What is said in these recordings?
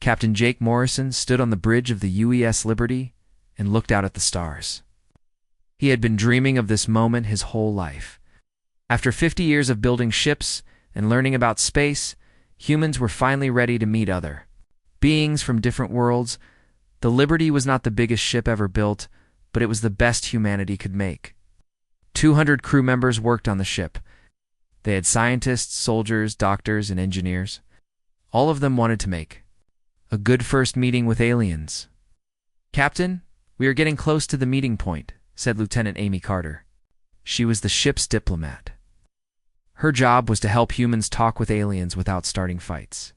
Captain Jake Morrison stood on the bridge of the UES Liberty and looked out at the stars. He had been dreaming of this moment his whole life. After 50 years of building ships and learning about space, humans were finally ready to meet other beings from different worlds. The Liberty was not the biggest ship ever built, but it was the best humanity could make. 200 crew members worked on the ship. They had scientists, soldiers, doctors, and engineers. All of them wanted to make a good first meeting with aliens. "Captain, we are getting close to the meeting point," said Lieutenant Amy Carter. She was the ship's diplomat. Her job was to help humans talk with aliens without starting fights.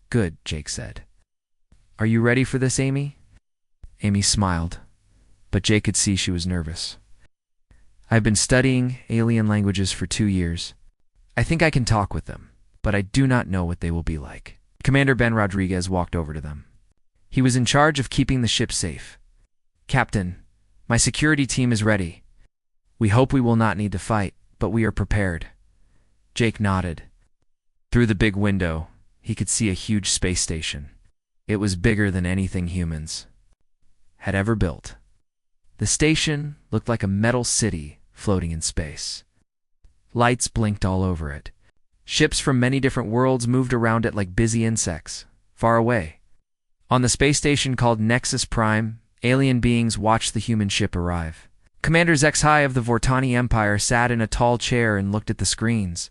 "Good," Jake said. "Are you ready for this, Amy?" Amy smiled, but Jake could see she was nervous. "I've been studying alien languages for 2 years. I think I can talk with them, but I do not know what they will be like." Commander Ben Rodriguez walked over to them. He was in charge of keeping the ship safe. "Captain, my security team is ready. We hope we will not need to fight, but we are prepared." Jake nodded. Through the big window, he could see a huge space station. It was bigger than anything humans had ever built. The station looked like a metal city floating in space. Lights blinked all over it. Ships from many different worlds moved around it like busy insects, far away. On the space station called Nexus Prime, alien beings watched the human ship arrive. Commander Zexai of the Vortani Empire sat in a tall chair and looked at the screens.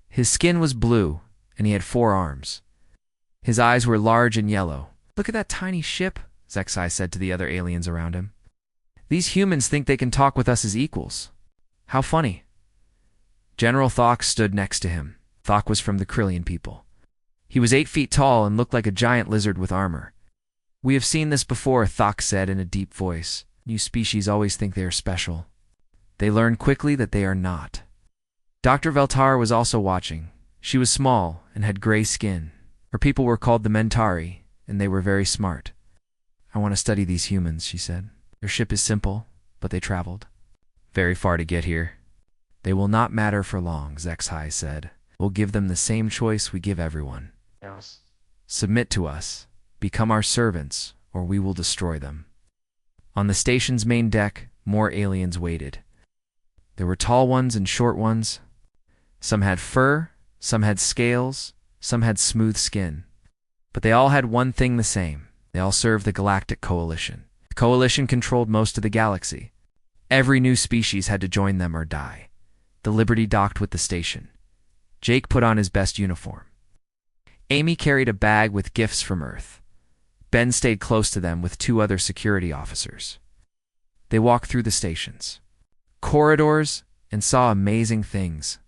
His skin was blue, and he had 4 arms. His eyes were large and yellow. "Look at that tiny ship," Zexai said to the other aliens around him. "These humans think they can talk with us as equals. How funny." General Thok stood next to him. Thok was from the Krillian people. He was 8 feet tall and looked like a giant lizard with armor. "We have seen this before," Thok said in a deep voice. "New species always think they are special. They learn quickly that they are not." Dr. Veltar was also watching. She was small and had gray skin. Her people were called the Mentari, and they were very smart. "I want to study these humans," she said. "Their ship is simple, but they traveled very far to get here. They will not matter for long," Zexai said. "We'll give them the same choice we give everyone. Yes. Submit to us, become our servants, or we will destroy them." On the station's main deck, more aliens waited. There were tall ones and short ones. Some had fur, some had scales, some had smooth skin. But they all had one thing the same. They all served the Galactic Coalition. The Coalition controlled most of the galaxy. Every new species had to join them or die. The Liberty docked with the station. Jake put on his best uniform. Amy carried a bag with gifts from Earth. Ben stayed close to them with 2 other security officers. They walked through the stations, corridors, and saw amazing things.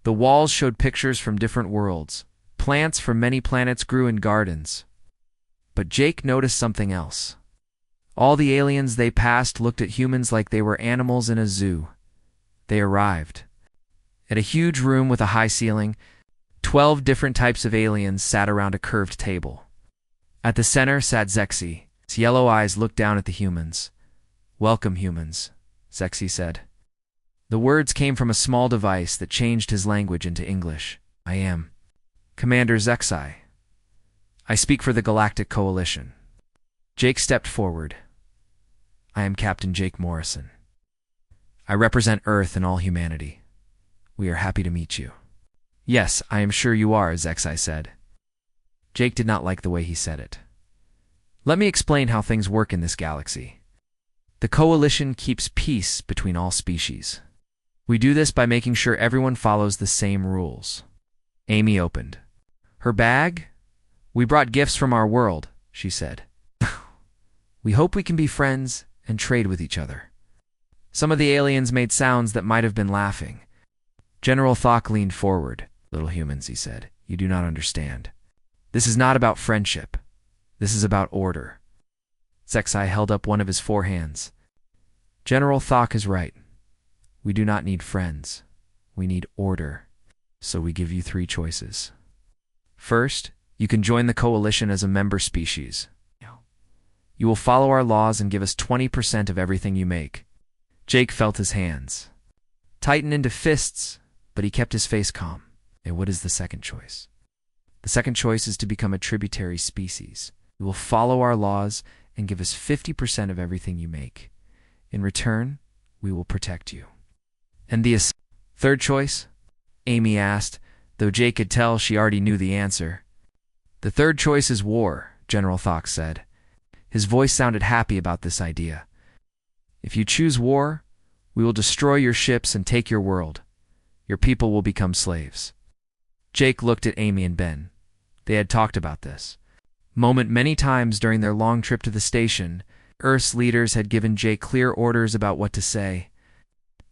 The walls showed pictures from different worlds. Plants from many planets grew in gardens. But Jake noticed something else. All the aliens they passed looked at humans like they were animals in a zoo. They arrived at a huge room with a high ceiling. 12 different types of aliens sat around a curved table. At the center sat Zexi. His yellow eyes looked down at the humans. "Welcome, humans," Zexi said. The words came from a small device that changed his language into English. "I am Commander Zexi. I speak for the Galactic Coalition." Jake stepped forward. "I am Captain Jake Morrison. I represent Earth and all humanity. We are happy to meet you." "Yes, I am sure you are," Zexi said. Jake did not like the way he said it. "Let me explain how things work in this galaxy. The Coalition keeps peace between all species. We do this by making sure everyone follows the same rules." Amy opened her bag. "We brought gifts from our world," she said. "We hope we can be friends and trade with each other." Some of the aliens made sounds that might have been laughing. General Thok leaned forward. "Little humans," he said, "you do not understand. This is not about friendship. This is about order." Zexi held up one of his 4 hands. "General Thok is right. We do not need friends. We need order. So we give you 3 choices. First, you can join the Coalition as a member species. You will follow our laws and give us 20% of everything you make." Jake felt his hands tighten into fists, but he kept his face calm. "And what is the second choice?" "The second choice is to become a tributary species. You will follow our laws and give us 50% of everything you make. In return, we will protect you. And the third choice? Amy asked, though Jake could tell she already knew the answer. The third choice is war, General Thok said. His voice sounded happy about this idea. If you choose war, we will destroy your ships and take your world. Your people will become slaves. Jake looked at Amy and Ben. They had talked about this moment many times during their long trip to the station. Earth's leaders had given Jake clear orders about what to say.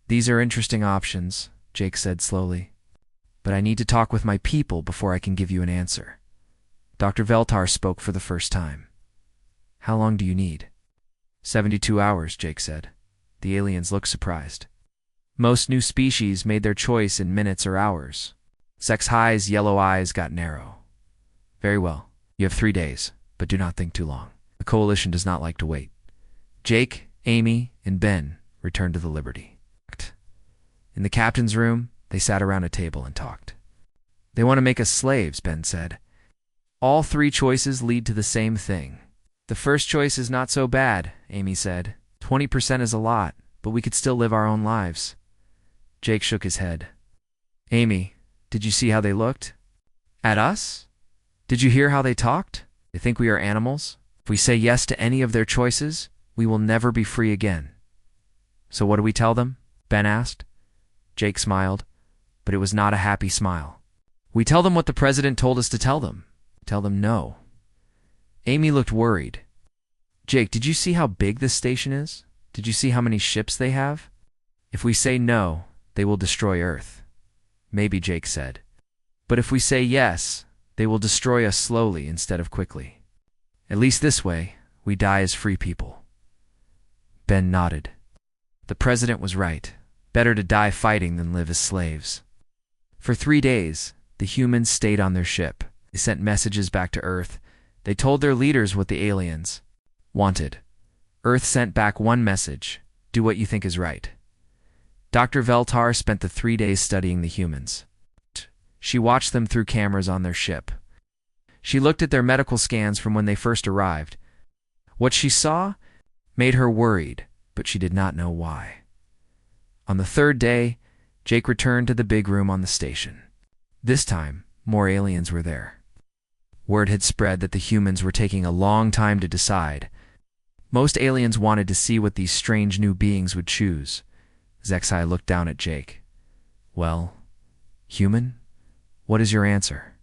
These are interesting options, Jake said slowly. But I need to talk with my people before I can give you an answer. Dr. Veltar spoke for the first time. How long do you need? 72 hours, Jake said. The aliens looked surprised. Most new species made their choice in minutes or hours. Zexai's yellow eyes got narrow. Very well. You have 3 days, but do not think too long. The coalition does not like to wait. Jake, Amy, and Ben returned to the Liberty. In the captain's room, they sat around a table and talked. They want to make us slaves, Ben said. All 3 choices lead to the same thing. The first choice is not so bad, Amy said. 20% is a lot, but we could still live our own lives. Jake shook his head. Amy, did you see how they looked? At us? Did you hear how they talked? They think we are animals. If we say yes to any of their choices, we will never be free again. So what do we tell them? Ben asked. Jake smiled, but it was not a happy smile. We tell them what the president told us to tell them. Tell them no. Amy looked worried. Jake, did you see how big this station is? Did you see how many ships they have? If we say no, they will destroy Earth. Maybe, Jake said. But if we say yes, they will destroy us slowly instead of quickly. At least this way, we die as free people. Ben nodded. The president was right. Better to die fighting than live as slaves. For 3 days, the humans stayed on their ship. They sent messages back to Earth. They told their leaders what the aliens wanted. Earth sent back one message: do what you think is right. Dr. Veltar spent the 3 days studying the humans. She watched them through cameras on their ship. She looked at their medical scans from when they first arrived. What she saw made her worried, but she did not know why. On the 3rd day, Jake returned to the big room on the station. This time, more aliens were there. Word had spread that the humans were taking a long time to decide. Most aliens wanted to see what these strange new beings would choose. Zexai looked down at Jake. Well, human, what is your answer?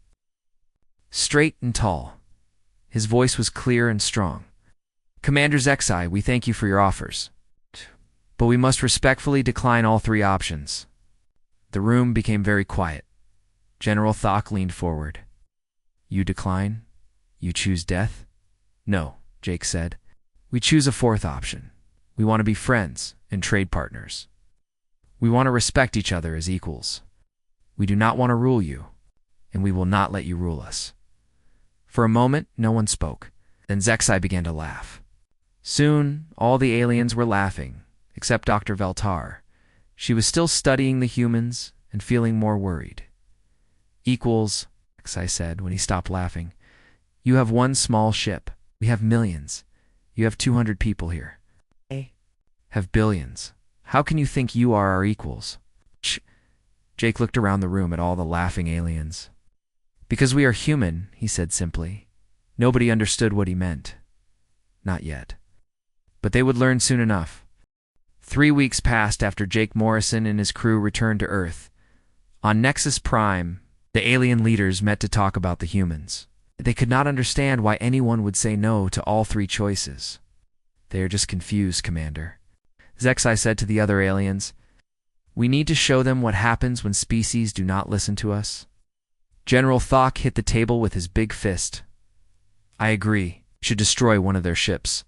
Straight and tall. His voice was clear and strong. Commander Zexai, we thank you for your offers. But we must respectfully decline all 3 options. The room became very quiet. General Thok leaned forward. You decline? You choose death? No, Jake said. We choose a 4th option. We want to be friends and trade partners. We want to respect each other as equals. We do not want to rule you, and we will not let you rule us. For a moment, no one spoke. Then Zexai began to laugh. Soon, all the aliens were laughing, except Dr. Veltar. She was still studying the humans and feeling more worried. Equals, Zexai said when he stopped laughing. You have 1 small ship. We have millions. You have 200 people here. They have billions. How can you think you are our equals? Jake looked around the room at all the laughing aliens. Because we are human, he said simply. Nobody understood what he meant. Not yet. But they would learn soon enough. 3 weeks passed after Jake Morrison and his crew returned to Earth. On Nexus Prime, the alien leaders met to talk about the humans. They could not understand why anyone would say no to all 3 choices. They are just confused, Commander. Zexai said to the other aliens, we need to show them what happens when species do not listen to us. General Thok hit the table with his big fist. I agree. We should destroy one of their ships.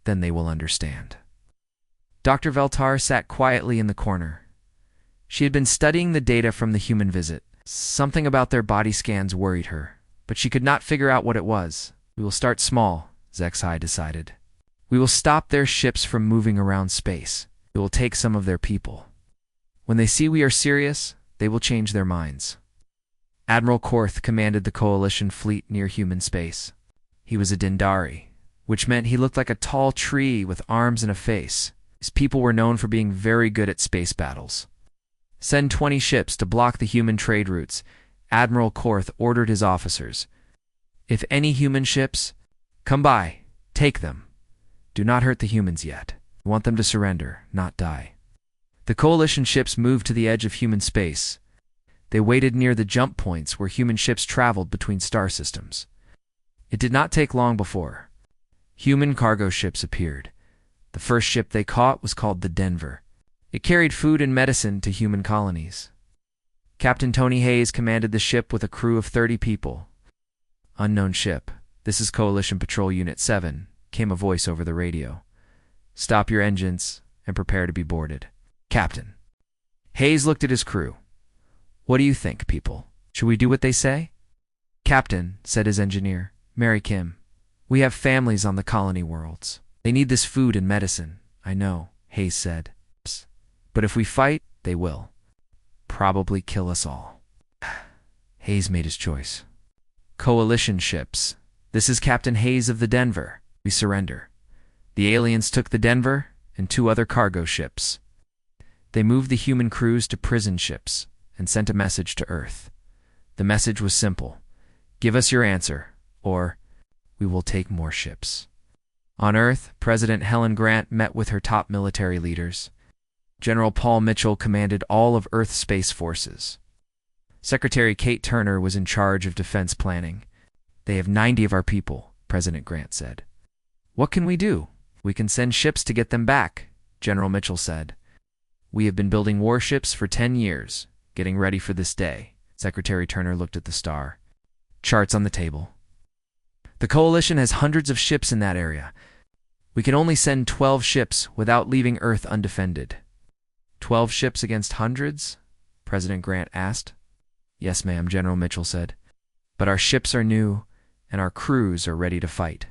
Then they will understand. Dr. Veltar sat quietly in the corner. She had been studying the data from the human visit. Something about their body scans worried her, but she could not figure out what it was. We will start small, Zexai decided. We will stop their ships from moving around space. We will take some of their people. When they see we are serious, they will change their minds. Admiral Korth commanded the coalition fleet near human space. He was a Dindari, which meant he looked like a tall tree with arms and a face. His people were known for being very good at space battles. Send 20 ships to block the human trade routes, Admiral Korth ordered his officers. If any human ships come by, take them. Do not hurt the humans yet. We want them to surrender, not die. The coalition ships moved to the edge of human space. They waited near the jump points where human ships traveled between star systems. It did not take long before human cargo ships appeared. The first ship they caught was called the Denver. It carried food and medicine to human colonies. Captain Tony Hayes commanded the ship with a crew of 30 people. Unknown ship. This is Coalition Patrol Unit 7, came a voice over the radio. Stop your engines and prepare to be boarded. Captain. Hayes looked at his crew. What do you think, people? Should we do what they say? Captain, said his engineer, Mary Kim. We have families on the colony worlds. They need this food and medicine. I know, Hayes said. But if we fight, they will. Probably kill us all. Hayes made his choice. Coalition ships. This is Captain Hayes of the Denver. We surrender. The aliens took the Denver and 2 other cargo ships. They moved the human crews to prison ships and sent a message to Earth. The message was simple. Give us your answer, or we will take more ships. On Earth, President Helen Grant met with her top military leaders. General Paul Mitchell commanded all of Earth's space forces. Secretary Kate Turner was in charge of defense planning. They have 90 of our people, President Grant said. What can we do? We can send ships to get them back, General Mitchell said. We have been building warships for 10 years, getting ready for this day. Secretary Turner looked at the star. Charts on the table. The coalition has hundreds of ships in that area. We can only send 12 ships without leaving Earth undefended. 12 ships against hundreds? President Grant asked. Yes, ma'am, General Mitchell said. But our ships are new, and our crews are ready to fight.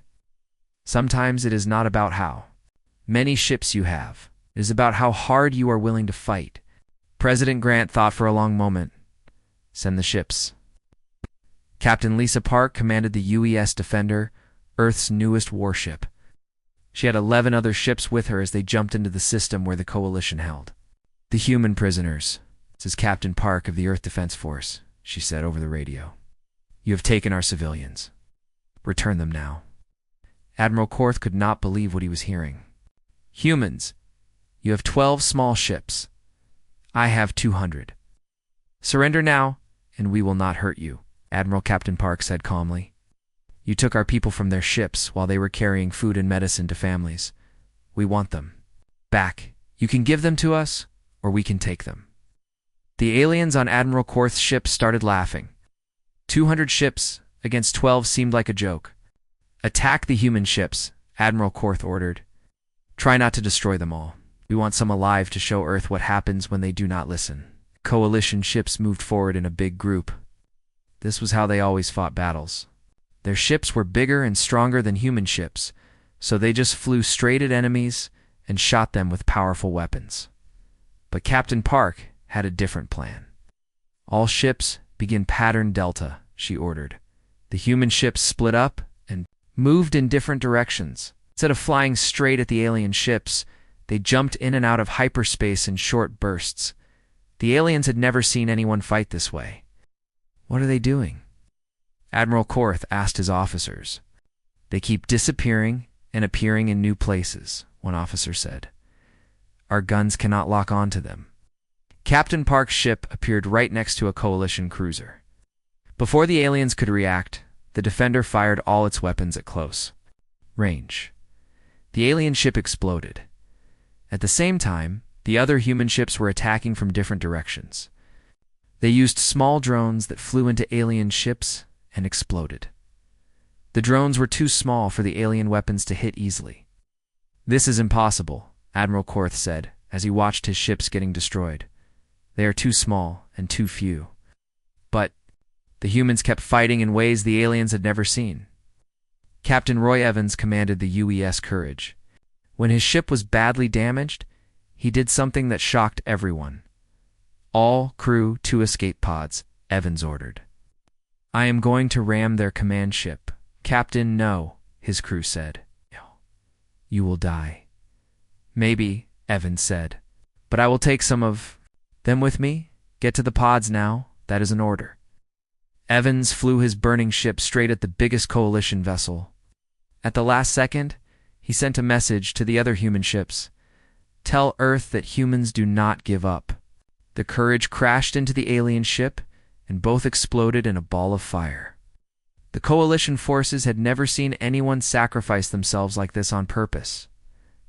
Sometimes it is not about how many ships you have. It is about how hard you are willing to fight. President Grant thought for a long moment. Send the ships. Captain Lisa Park commanded the UES Defender, Earth's newest warship. She had 11 other ships with her as they jumped into the system where the coalition held. The human prisoners. This is Captain Park of the Earth Defense Force, she said over the radio. You have taken our civilians. Return them now. Admiral Korth could not believe what he was hearing. Humans, you have 12 small ships. I have 200. Surrender now, and we will not hurt you, Admiral Captain Park said calmly. You took our people from their ships while they were carrying food and medicine to families. We want them back. You can give them to us, or we can take them. The aliens on Admiral Korth's ship started laughing. 200 ships against 12 seemed like a joke. Attack the human ships, Admiral Korth ordered. Try not to destroy them all. We want some alive to show Earth what happens when they do not listen. Coalition ships moved forward in a big group. This was how they always fought battles. Their ships were bigger and stronger than human ships, so they just flew straight at enemies and shot them with powerful weapons. But Captain Park had a different plan. All ships begin pattern delta, she ordered. The human ships split up and moved in different directions. Instead of flying straight at the alien ships, they jumped in and out of hyperspace in short bursts. The aliens had never seen anyone fight this way. What are they doing? Admiral Korth asked his officers. They keep disappearing and appearing in new places, one officer said. Our guns cannot lock onto them. Captain Park's ship appeared right next to a coalition cruiser. Before the aliens could react, the Defender fired all its weapons at close range. The alien ship exploded. At the same time, the other human ships were attacking from different directions. They used small drones that flew into alien ships and exploded. The drones were too small for the alien weapons to hit easily. This is impossible, Admiral Korth said as he watched his ships getting destroyed. They are too small and too few. But the humans kept fighting in ways the aliens had never seen. Captain Roy Evans commanded the UES Courage. When his ship was badly damaged, he did something that shocked everyone. All crew to escape pods, Evans ordered. I am going to ram their command ship, Captain, no, his crew said. You will die. Maybe, Evans said, but I will take some of them with me. Get to the pods now, that is an order. Evans flew his burning ship straight at the biggest coalition vessel. At the last second, he sent a message to the other human ships. Tell Earth that humans do not give up. The Courage crashed into the alien ship, and both exploded in a ball of fire. The coalition forces had never seen anyone sacrifice themselves like this on purpose.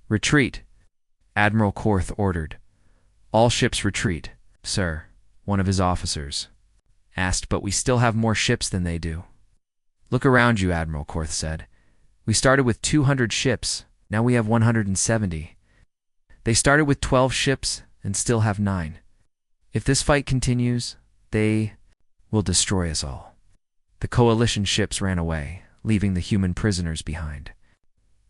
Retreat, Admiral Korth ordered. All ships retreat, sir, one of his officers asked, but we still have more ships than they do. Look around you, Admiral Korth said. We started with 200 ships, now we have 170. They started with 12 ships and still have 9. If this fight continues, they will destroy us all. The coalition ships ran away, leaving the human prisoners behind.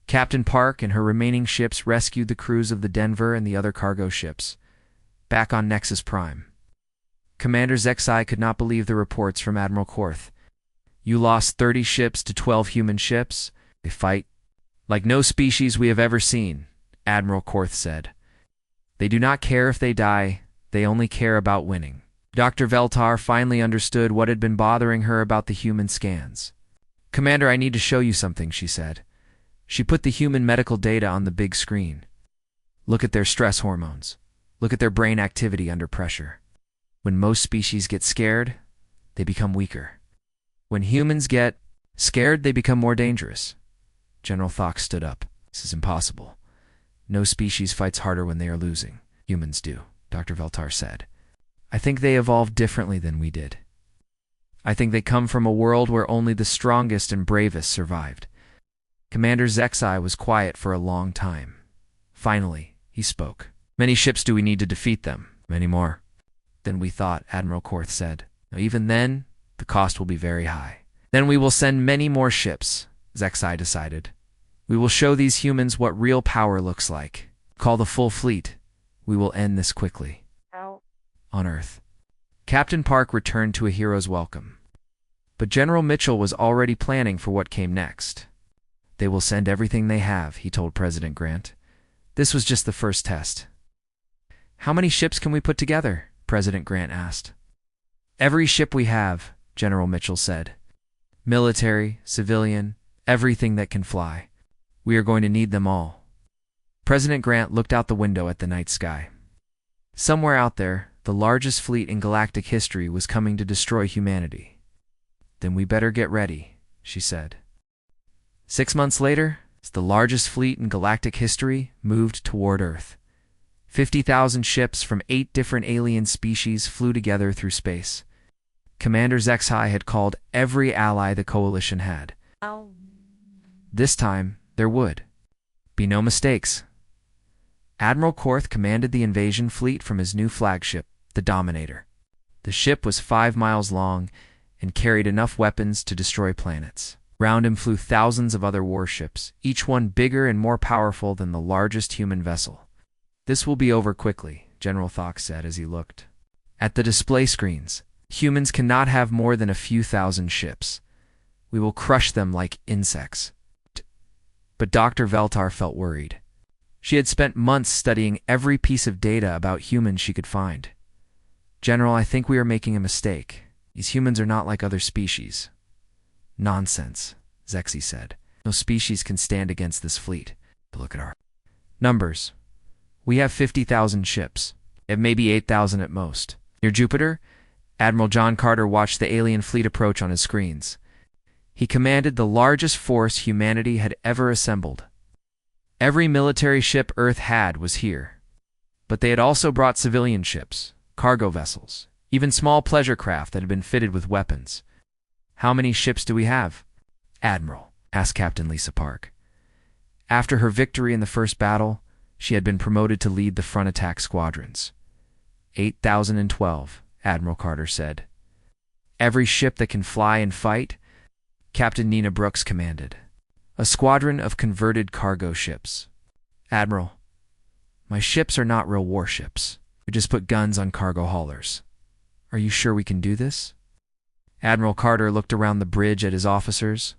Captain Park and her remaining ships rescued the crews of the Denver and the other cargo ships. Back on Nexus Prime, Commander Zexai could not believe the reports from Admiral Korth. You lost 30 ships to 12 human ships? They fight like no species we have ever seen, Admiral Korth said. They do not care if they die, they only care about winning. Dr. Veltar finally understood what had been bothering her about the human scans. Commander, I need to show you something, she said. She put the human medical data on the big screen. Look at their stress hormones. Look at their brain activity under pressure. When most species get scared, they become weaker. When humans get scared, they become more dangerous. General Thok stood up. This is impossible. No species fights harder when they are losing. Humans do, Dr. Veltar said. I think they evolved differently than we did. I think they come from a world where only the strongest and bravest survived. Commander Zexai was quiet for a long time. Finally, he spoke. Many ships do we need to defeat them? Many more than we thought, Admiral Korth said. Now, even then, the cost will be very high. Then we will send many more ships, Zexai decided. We will show these humans what real power looks like. Call the full fleet. We will end this quickly. On Earth, Captain Park returned to a hero's welcome. But General Mitchell was already planning for what came next. They will send everything they have, he told President Grant. This was just the first test. How many ships can we put together? President Grant asked. Every ship we have, General Mitchell said. Military, civilian, everything that can fly. We are going to need them all. President Grant looked out the window at the night sky. Somewhere out there, the largest fleet in galactic history was coming to destroy humanity. Then we better get ready, she said. 6 months later, the largest fleet in galactic history moved toward Earth. 50,000 ships from 8 different alien species flew together through space. Commander Zexai had called every ally the coalition had. This time, there would be no mistakes. Admiral Korth commanded the invasion fleet from his new flagship, the Dominator. The ship was 5 miles long and carried enough weapons to destroy planets. Round him flew thousands of other warships, each one bigger and more powerful than the largest human vessel. This will be over quickly, General Thok said as he looked at the display screens. Humans cannot have more than a few thousand ships. We will crush them like insects. But Dr. Veltar felt worried. She had spent months studying every piece of data about humans she could find. General, I think we are making a mistake. These humans are not like other species. Nonsense, Zexai said. No species can stand against this fleet. But look at our numbers. We have 50,000 ships. It may be 8,000 at most. Near Jupiter, Admiral John Carter watched the alien fleet approach on his screens. He commanded the largest force humanity had ever assembled. Every military ship Earth had was here. But they had also brought civilian ships, cargo vessels, even small pleasure craft that had been fitted with weapons. How many ships do we have? Admiral, asked Captain Lisa Park. After her victory in the first battle, she had been promoted to lead the front attack squadrons. 8,012, Admiral Carter said. Every ship that can fly and fight, Captain Nina Brooks commanded. A squadron of converted cargo ships. Admiral, my ships are not real warships. We just put guns on cargo haulers. Are you sure we can do this? Admiral Carter looked around the bridge at his officers.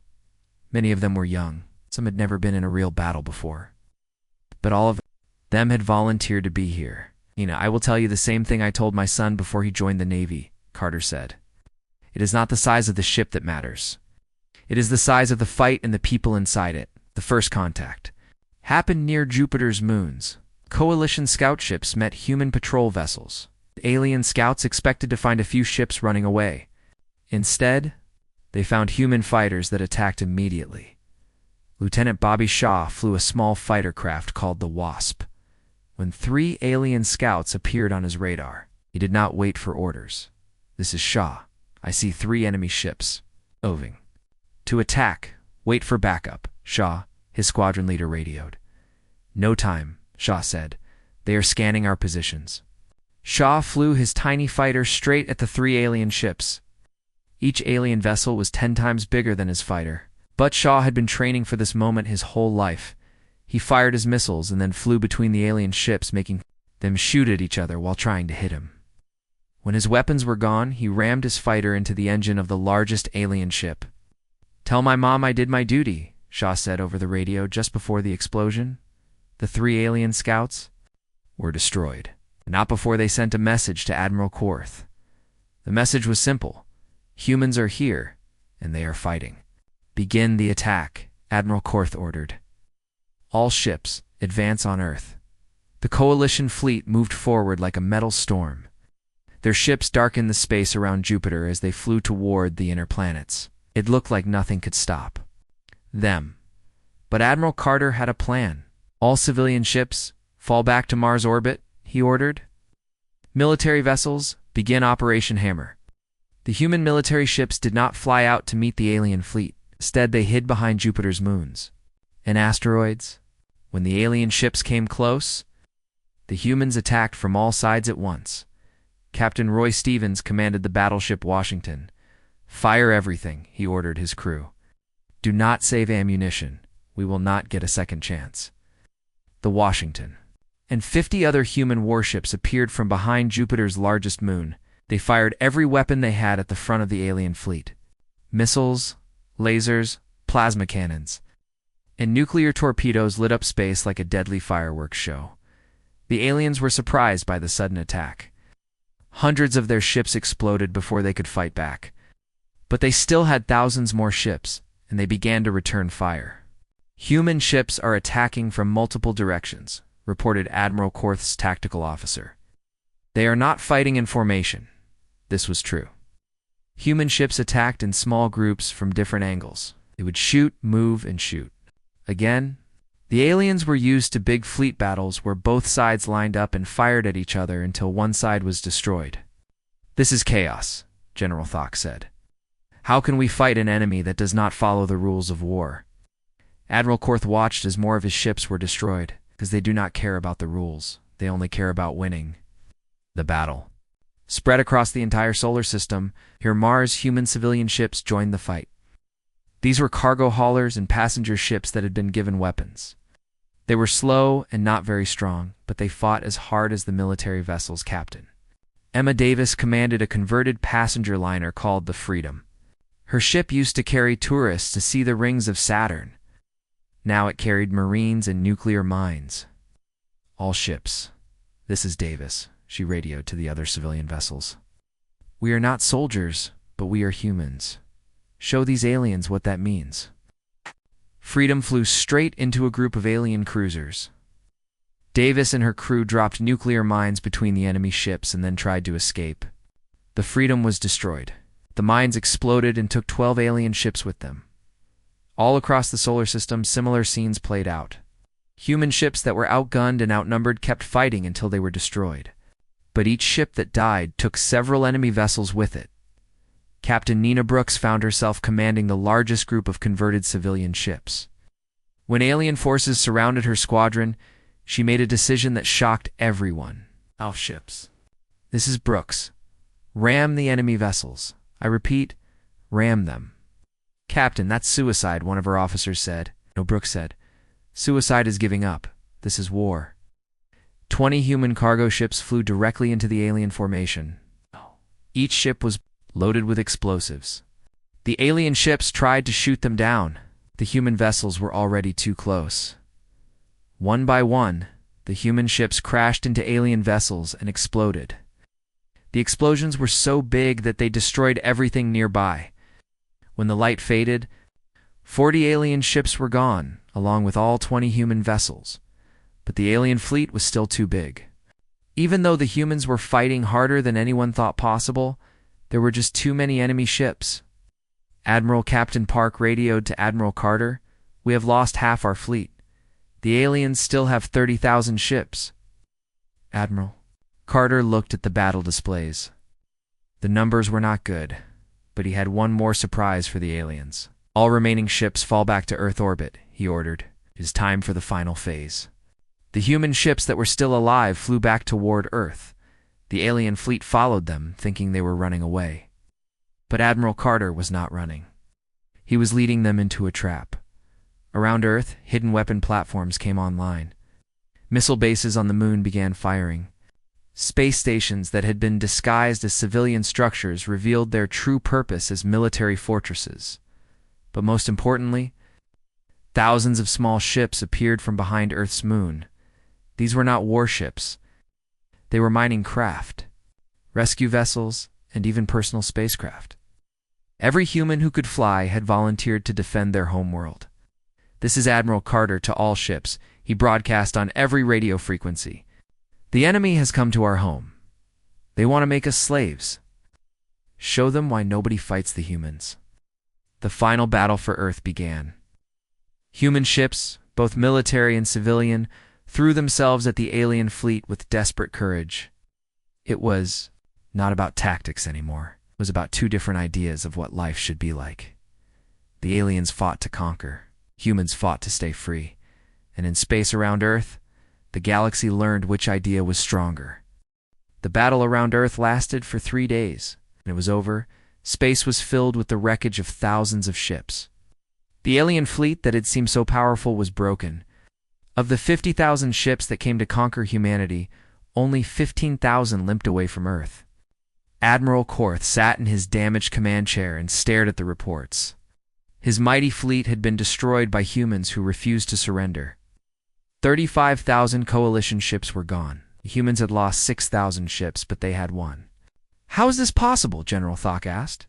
Many of them were young. Some had never been in a real battle before. But all of them had volunteered to be here. I will tell you the same thing I told my son before he joined the Navy, Carter said. It is not the size of the ship that matters. It is the size of the fight and the people inside it. The first contact happened near Jupiter's moons. Coalition scout ships met human patrol vessels. Alien scouts expected to find a few ships running away. Instead, they found human fighters that attacked immediately. Lieutenant Bobby Shaw flew a small fighter craft called the Wasp. When 3 alien scouts appeared on his radar, he did not wait for orders. "This is Shaw. I see 3 enemy ships. Oving. To attack. Wait for backup," Shaw, his squadron leader, radioed. "No time," Shaw said. "They are scanning our positions." Shaw flew his tiny fighter straight at the 3 alien ships. Each alien vessel was 10 times bigger than his fighter. But Shaw had been training for this moment his whole life. He fired his missiles and then flew between the alien ships, making them shoot at each other while trying to hit him. When his weapons were gone, he rammed his fighter into the engine of the largest alien ship. "Tell my mom I did my duty," Shaw said over the radio just before the explosion. The 3 alien scouts were destroyed, not before they sent a message to Admiral Korth. The message was simple. Humans are here, and they are fighting. "Begin the attack," Admiral Korth ordered. "All ships, advance on Earth." The Coalition fleet moved forward like a metal storm. Their ships darkened the space around Jupiter as they flew toward the inner planets. It looked like nothing could stop them. But Admiral Carter had a plan. "All civilian ships, fall back to Mars orbit," he ordered. "Military vessels, begin Operation Hammer." The human military ships did not fly out to meet the alien fleet. Instead, they hid behind Jupiter's moons and asteroids. When the alien ships came close, the humans attacked from all sides at once. Captain Roy Stevens commanded the battleship Washington. "Fire everything," he ordered his crew. "Do not save ammunition. We will not get a second chance." The Washington and 50 other human warships appeared from behind Jupiter's largest moon. They fired every weapon they had at the front of the alien fleet. Missiles, lasers, plasma cannons, and nuclear torpedoes lit up space like a deadly fireworks show. The aliens were surprised by the sudden attack. Hundreds of their ships exploded before they could fight back. But they still had thousands more ships, and they began to return fire. "Human ships are attacking from multiple directions," reported Admiral Korth's tactical officer. "They are not fighting in formation." This was true. Human ships attacked in small groups from different angles. They would shoot, move, and shoot. Again, the aliens were used to big fleet battles where both sides lined up and fired at each other until one side was destroyed. "This is chaos," General Thok said. "How can we fight an enemy that does not follow the rules of war?" Admiral Korth watched as more of his ships were destroyed, because they do not care about the rules. They only care about winning. The battle spread across the entire solar system. Here Mars human civilian ships joined the fight. These were cargo haulers and passenger ships that had been given weapons. They were slow and not very strong, but they fought as hard as the military vessel's captain. Emma Davis commanded a converted passenger liner called the Freedom. Her ship used to carry tourists to see the rings of Saturn. Now it carried Marines and nuclear mines. "All ships. This is Davis," she radioed to the other civilian vessels. "We are not soldiers, but we are humans. Show these aliens what that means." Freedom flew straight into a group of alien cruisers. Davis and her crew dropped nuclear mines between the enemy ships and then tried to escape. The Freedom was destroyed. The mines exploded and took 12 alien ships with them. All across the solar system, similar scenes played out. Human ships that were outgunned and outnumbered kept fighting until they were destroyed. But each ship that died took several enemy vessels with it. Captain Nina Brooks found herself commanding the largest group of converted civilian ships. When alien forces surrounded her squadron, she made a decision that shocked everyone. "Our ships. This is Brooks. Ram the enemy vessels. I repeat, ram them." "Captain, that's suicide," one of her officers said. No, Brooks said. "Suicide is giving up. This is war." 20 human cargo ships flew directly into the alien formation. Each ship was loaded with explosives. The alien ships tried to shoot them down, The human vessels were already too close. One by one, the human ships crashed into alien vessels and exploded. The explosions were so big that they destroyed everything nearby. When the light faded, 40 alien ships were gone, along with all 20 human vessels. But the alien fleet was still too big. Even though the humans were fighting harder than anyone thought possible, there were just too many enemy ships. Admiral Captain Park radioed to Admiral Carter, "We have lost half our fleet. The aliens still have 30,000 ships." Admiral Carter looked at the battle displays. The numbers were not good, but he had one more surprise for the aliens. "All remaining ships fall back to Earth orbit," he ordered. "It is time for the final phase." The human ships that were still alive flew back toward Earth. The alien fleet followed them, thinking they were running away. But Admiral Carter was not running. He was leading them into a trap. Around Earth, hidden weapon platforms came online. Missile bases on the moon began firing. Space stations that had been disguised as civilian structures revealed their true purpose as military fortresses. But most importantly, thousands of small ships appeared from behind Earth's moon. These were not warships. They were mining craft, rescue vessels, and even personal spacecraft. Every human who could fly had volunteered to defend their homeworld. "This is Admiral Carter to all ships," he broadcast on every radio frequency. "The enemy has come to our home. They want to make us slaves. Show them why nobody fights the humans." The final battle for Earth began. Human ships, both military and civilian, threw themselves at the alien fleet with desperate courage. It was not about tactics anymore. It was about two different ideas of what life should be like. The aliens fought to conquer. Humans fought to stay free. And in space around Earth, the galaxy learned which idea was stronger. The battle around Earth lasted for 3 days. When it was over, space was filled with the wreckage of thousands of ships. The alien fleet that had seemed so powerful was broken. Of the 50,000 ships that came to conquer humanity, only 15,000 limped away from Earth. Admiral Korth sat in his damaged command chair and stared at the reports. His mighty fleet had been destroyed by humans who refused to surrender. 35,000 coalition ships were gone. The humans had lost 6,000 ships, but they had won. "How is this possible?" General Thok asked.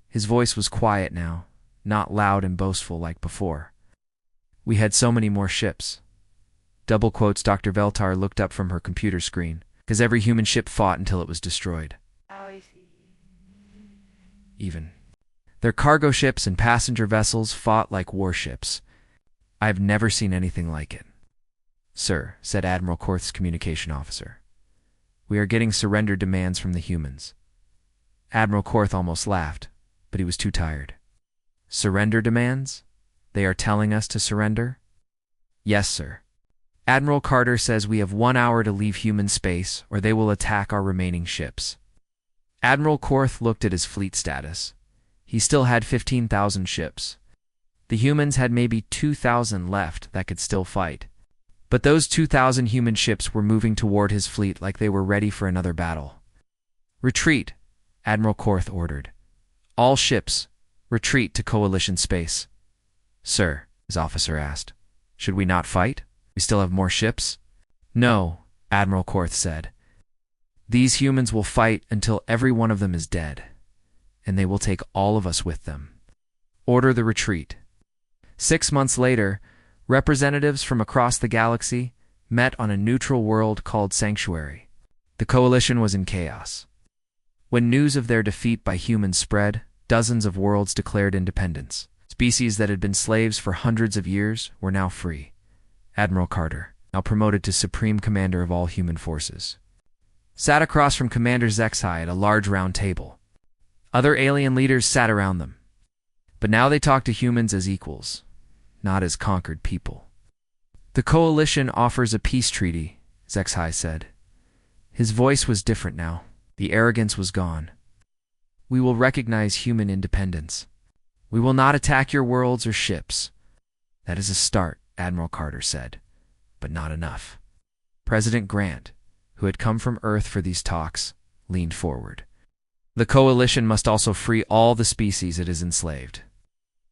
His voice was quiet now, not loud and boastful like before. "We had so many more ships." Double quotes. Dr. Veltar looked up from her computer screen, because every human ship fought until it was destroyed. Even their cargo ships and passenger vessels fought like warships. "I have never seen anything like it." "Sir," said Admiral Korth's communication officer, "we are getting surrender demands from the humans." Admiral Korth almost laughed, but he was too tired. "Surrender demands? They are telling us to surrender?" "Yes, sir. Admiral Carter says we have 1 hour to leave human space, or they will attack our remaining ships." Admiral Korth looked at his fleet status. He still had 15,000 ships. The humans had maybe 2,000 left that could still fight. But those 2,000 human ships were moving toward his fleet like they were ready for another battle. "Retreat," Admiral Korth ordered. "All ships, retreat to coalition space." "Sir," his officer asked, "should we not fight? We still have more ships?" "No," Admiral Korth said. "These humans will fight until every one of them is dead, and they will take all of us with them. Order the retreat." 6 months later, representatives from across the galaxy met on a neutral world called Sanctuary. The coalition was in chaos. When news of their defeat by humans spread, dozens of worlds declared independence. Species that had been slaves for hundreds of years were now free. Admiral Carter, now promoted to Supreme Commander of all human forces, sat across from Commander Zexai at a large round table. Other alien leaders sat around them. But now they talked to humans as equals, not as conquered people. "The coalition offers a peace treaty," Zexai said. His voice was different now. The arrogance was gone. "We will recognize human independence. We will not attack your worlds or ships." "That is a start," Admiral Carter said, "but not enough." President Grant, who had come from Earth for these talks, leaned forward. "The coalition must also free all the species it has enslaved."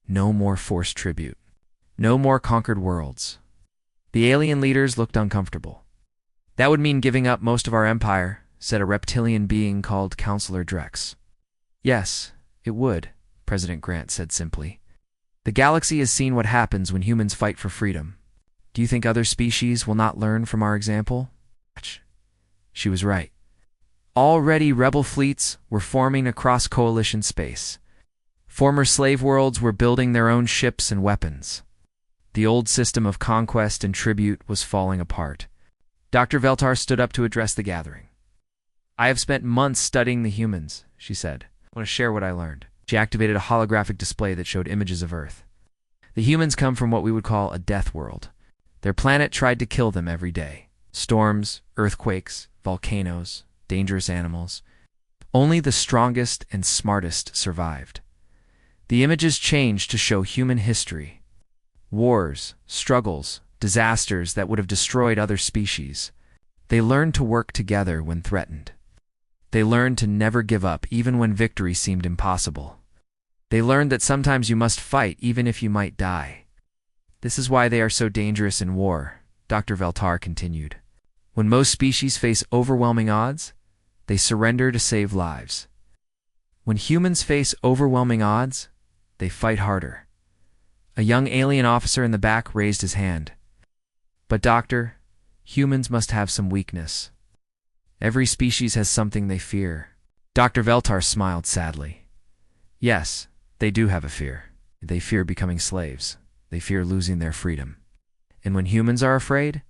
No more forced tribute. No more conquered worlds. The alien leaders looked uncomfortable. That would mean giving up most of our empire, said a reptilian being called Counselor Drex. Yes, it would, President Grant said simply. The galaxy has seen what happens when humans fight for freedom. Do you think other species will not learn from our example? She was right. Already rebel fleets were forming across coalition space. Former slave worlds were building their own ships and weapons. The old system of conquest and tribute was falling apart. Dr. Veltar stood up to address the gathering. I have spent months studying the humans, she said. I want to share what I learned. She activated a holographic display that showed images of Earth. The humans come from what we would call a death world. Their planet tried to kill them every day. Storms, earthquakes, volcanoes, dangerous animals. Only the strongest and smartest survived. The images changed to show human history. Wars, struggles, disasters that would have destroyed other species. They learned to work together when threatened. They learned to never give up even when victory seemed impossible. They learned that sometimes you must fight even if you might die. This is why they are so dangerous in war, Dr. Veltar continued. When most species face overwhelming odds, they surrender to save lives. When humans face overwhelming odds, they fight harder. A young alien officer in the back raised his hand. But doctor, humans must have some weakness. Every species has something they fear. Dr. Veltar smiled sadly. Yes, they do have a fear. They fear becoming slaves. They fear losing their freedom. And when humans are afraid,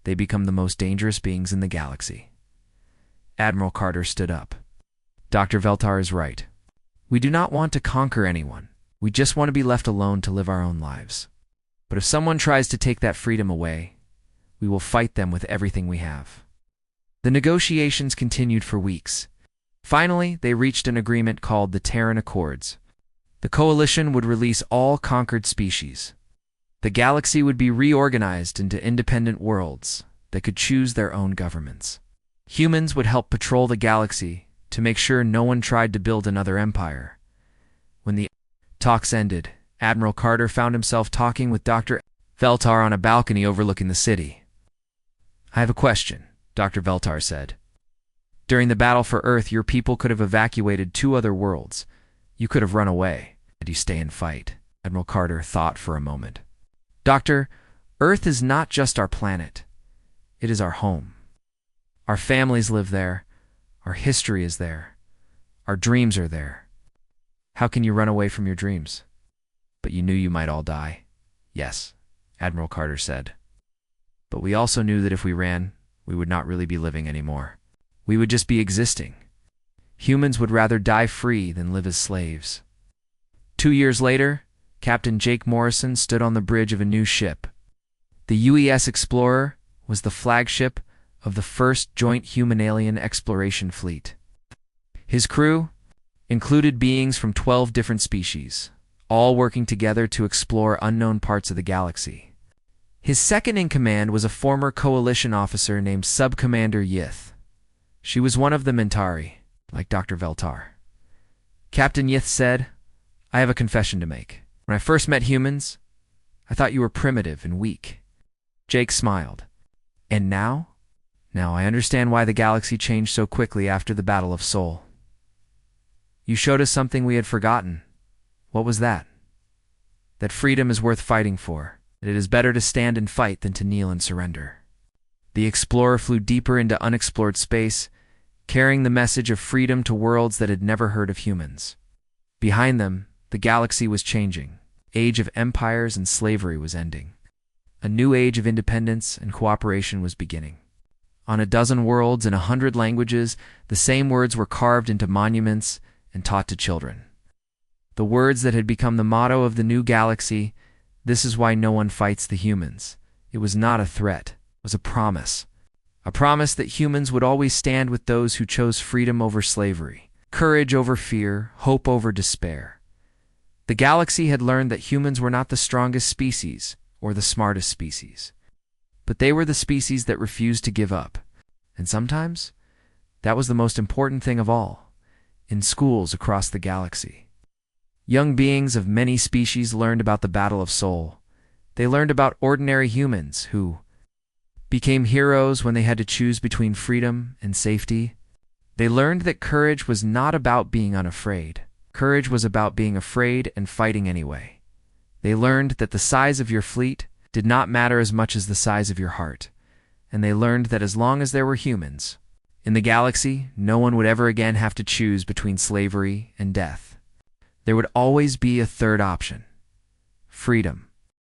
they become the most dangerous beings in the galaxy. Admiral Carter stood up. Dr. Veltar is right. We do not want to conquer anyone. We just want to be left alone to live our own lives. But if someone tries to take that freedom away, we will fight them with everything we have. The negotiations continued for weeks. Finally, they reached an agreement called the Terran Accords. The coalition would release all conquered species. The galaxy would be reorganized into independent worlds that could choose their own governments. Humans would help patrol the galaxy to make sure no one tried to build another empire. When the talks ended, Admiral Carter found himself talking with Dr. Veltar on a balcony overlooking the city. I have a question, Dr. Veltar said. During the battle for Earth, your people could have evacuated 2 other worlds. You could have run away. Did you stay and fight? Admiral Carter thought for a moment. Doctor, Earth is not just our planet. It is our home. Our families live there. Our history is there. Our dreams are there. How can you run away from your dreams? But you knew you might all die. Yes, Admiral Carter said. But we also knew that if we ran, we would not really be living anymore. We would just be existing. Humans would rather die free than live as slaves. 2 years later, Captain Jake Morrison stood on the bridge of a new ship. The UES Explorer was the flagship of the first joint human-alien exploration fleet. His crew included beings from 12 different species, all working together to explore unknown parts of the galaxy. His second-in-command was a former coalition officer named Subcommander Yith. She was one of the Mentari, like Dr. Veltar. Captain Yith said, I have a confession to make. When I first met humans, I thought you were primitive and weak. Jake smiled. And now? Now I understand why the galaxy changed so quickly after the Battle of Sol. You showed us something we had forgotten. What was that? That freedom is worth fighting for. That it is better to stand and fight than to kneel and surrender. The explorer flew deeper into unexplored space, carrying the message of freedom to worlds that had never heard of humans. Behind them, the galaxy was changing. Age of empires and slavery was ending. A new age of independence and cooperation was beginning. On a dozen worlds in 100 languages, the same words were carved into monuments and taught to children. The words that had become the motto of the new galaxy, this is why no one fights the humans. It was not a threat, it was a promise. A promise that humans would always stand with those who chose freedom over slavery, courage over fear, hope over despair. The galaxy had learned that humans were not the strongest species or the smartest species, but they were the species that refused to give up. And sometimes, that was the most important thing of all, in schools across the galaxy. Young beings of many species learned about the battle of soul. They learned about ordinary humans who became heroes when they had to choose between freedom and safety. They learned that courage was not about being unafraid. Courage was about being afraid and fighting anyway. They learned that the size of your fleet did not matter as much as the size of your heart. And they learned that as long as there were humans in the galaxy, no one would ever again have to choose between slavery and death. There would always be a third option: freedom.